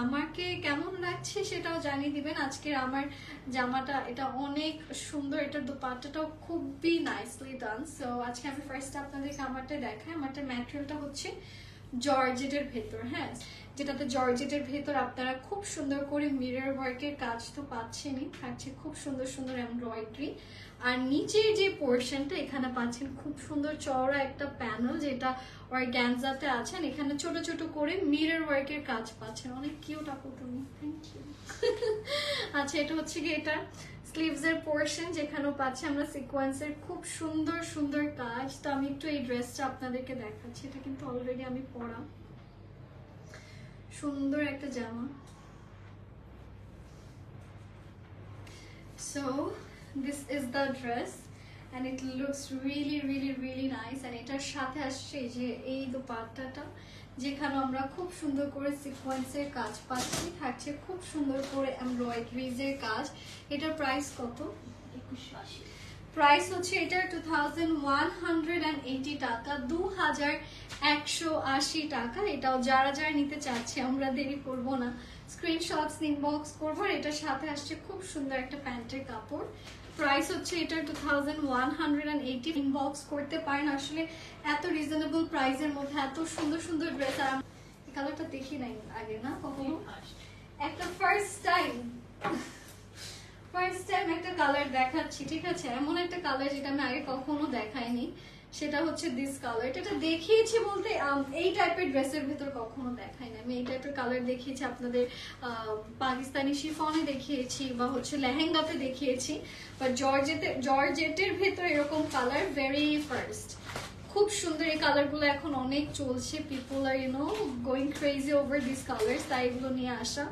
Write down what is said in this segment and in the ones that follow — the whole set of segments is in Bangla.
আমাকে কেমন লাগছে সেটাও জানিয়ে দিবেন। আজকের আমার জামাটা এটা অনেক সুন্দর, এটার দোপাট্টাটাও খুবই নাইসলি ডান। সো আজকে আমি ফার্স্ট আপনাদেরকে আমারটা দেখাই। আমারটা ম্যাটেরিয়ালটা হচ্ছে জর্জেটের ভেতর, হ্যাঁ, যেটাতে জর্জেটের ভেতর আপনারা খুব সুন্দর করে মিরর ওয়ার্কের কাজ তো পাচ্ছেনই, থাকছে খুব সুন্দর সুন্দর এমব্রয়ডারি। আর নিচের যে পোর্শনটা এখানে পাচ্ছেন খুব সুন্দর চওড়া একটা প্যানেল, যেটা অর্গানজাতে আছেন। এখানে ছোট ছোট করে মিরর ওয়ার্কের কাজ পাচ্ছেন। অনেক কিউট আপু তুমি, থ্যাংক ইউ। আচ্ছা, এটা হচ্ছে কি এটা স্লিভস এর পোর্শন, যেখানেও পাচ্ছি আমরা সিকোয়েন্সের খুব সুন্দর সুন্দর কাজ। তো আমি একটু এই ড্রেসটা আপনাদেরকে দেখাচ্ছি। এটা কিন্তু অলরেডি আমি পরা, সুন্দর একটা জামা। So this is the dress and it looks really really really nice. and এটার সাথে আসছে যে এই দোপাট্টাটা, যেখানে আমরা খুব সুন্দর করে সিকোয়েন্সের কাজ পাচ্ছি, থাকছে খুব সুন্দর করে এমব্রয়ডারিজ এর কাজ। এটার প্রাইস কত? 2180। প্রাইস হচ্ছে এটার 2180 টাকা, 2180 টাকা। এটাও যারা যারা নিতে চাচ্ছে আমরা দেরি করব না, স্ক্রিনশটস ইনবক্স করবো। এটার সাথে আসছে খুব সুন্দর একটা প্যান্টের কাপড়। প্রাইস হচ্ছে এটার 2180। ইনবক্স করতে পারেন। আসলে এত রিজনেবল প্রাইসের মধ্যে এত সুন্দর সুন্দর ড্রেস। আর এই কালারটা দেখি নাই আগে না কখনো, একটা ফার্স্ট টাইম একটা কালার দেখাচ্ছি, ঠিক আছে? এমন একটা কালার যেটা আমি আগে কখনো দেখাইনি, সেটা হচ্ছে দিস কালার। এটা দেখিয়েছি বলতে এই টাইপের ড্রেসের ভিতর কখনো দেখাইনি আমি। এই টাইপের কালার দেখিয়েছি আপনাদের পাকিস্তানি শিফনে দেখিয়েছি, বা হচ্ছে লেহেঙ্গাতে দেখিয়েছি, বা জর্জেটের ভেতর এরকম কালার ভেরি ফার্স্ট। খুব সুন্দর এই কালারগুলো এখন অনেক চলছে, people are going crazy over this colours, তাই এগুলো নিয়ে আসা।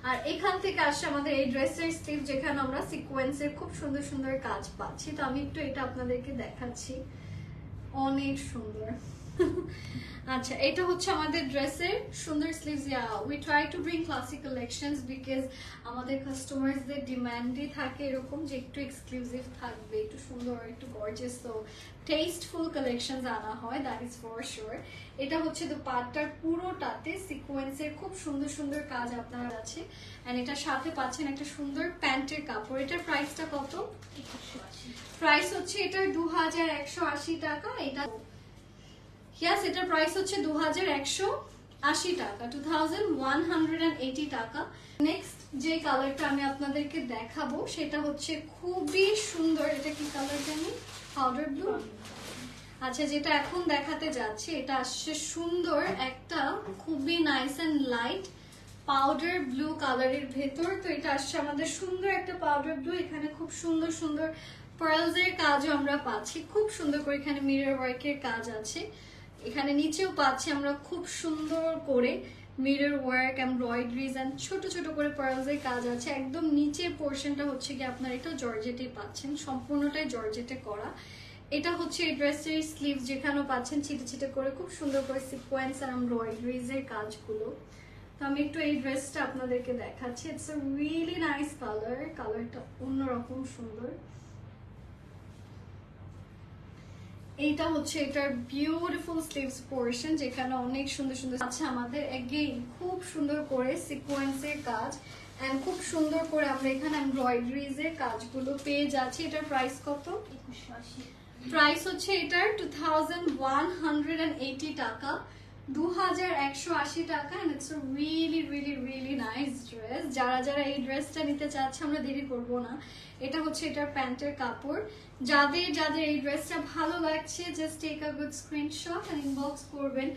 আর এখান থেকে আসছে আমাদের এই ড্রেসের স্লিভ, যেখানে আমরা সিকোয়েন্সের খুব সুন্দর সুন্দর কাজ পাচ্ছি। তো আমি একটু এটা আপনাদেরকে দেখাচ্ছি, অনেক সুন্দর। আচ্ছা, এটা হচ্ছে আমাদের ড্রেসের সুন্দর sleeves. We try to bring classic collections because আমাদের কাস্টমারসদের ডিমান্ডই থাকে এরকম যে একটু এক্সক্লুসিভ থাকবে, একটু সুন্দর, একটু গর্জিয়াস, তো টেস্টফুল কালেকশনস আনা হয়, দ্যাট ইজ ফর শিওর। এটা হচ্ছে দোপাট্টার পুরোটাতে সিকোয়েন্সের খুব সুন্দর সুন্দর কাজ আপনার আছে। এন্ড এটার সাথে পাচ্ছেন একটা সুন্দর প্যান্টের কাপড়। এটার প্রাইসটা কত? 2180। প্রাইস হচ্ছে এটার 2180 টাকা। এটা ইয়াস, এটার প্রাইস হচ্ছে 2180 টাকা, 2180 টাকা। নেক্সট যে কালারটা আমি আপনাদেরকে দেখাবো সেটা হচ্ছে খুবই সুন্দর। এটা কি কালার জানি? Powder blue. আচ্ছা, যেটা এখন দেখাতে যাচ্ছে এটা আসছে সুন্দর একটা খুবই nice and light powder blue কালারের ভেতর। তো এটা আসছে আমাদের সুন্দর একটা পাউডার ব্লু। এখানে খুব সুন্দর সুন্দর পার্লস এর কাজও আমরা পাচ্ছি, খুব সুন্দর করে এখানে মিরর ওয়ার্কের কাজ আছে। এখানে নিচেও পাচ্ছি আমরা খুব সুন্দর করে মিরর ওয়ার্ক, এমব্রয়ডারিজ এন্ড ছোট ছোট করে পার্লস এর কাজ আছে। একদম নিচের পোর্শনটা হচ্ছে কি আপনারা এটা জর্জেটে পাচ্ছেন, সম্পূর্ণটাই জর্জেটে করা। এটা হচ্ছে এই ড্রেসের স্লিভ, যেখানেও পাচ্ছেন ছিটে ছিটে করে খুব সুন্দর করে সিকোয়েন্স আর এমব্রয়ডারিজ এর কাজগুলো। তো আমি একটু এই ড্রেসটা আপনাদেরকে দেখাচ্ছি। It's a really nice colour, কালারটা অন্যরকম সুন্দর। এইটা হচ্ছে এটার বিউটিফুল স্লিভস পোর্শন, যেখানে অনেক সুন্দর সুন্দর আছে আমাদের এগেইন খুব সুন্দর করে সিকোয়েন্সের কাজ এন্ড খুব সুন্দর করে আমরা এখানে এমব্রয়ডারিজ এর কাজগুলো পেয়ে যাচ্ছি। এটার প্রাইস কত? 2180। প্রাইস হচ্ছে এটার 2180 টাকা, 2180 টাকা। And it's a really really really nice dress. যারা যারা এই ড্রেসটা নিতে চাচ্ছে আমরা দেরি করব না। এটা হচ্ছে এটার প্যান্টের কাপড়। যাদের যাদের এই ড্রেসটা ভালো লাগছে just take a good screenshot and inbox করবেন।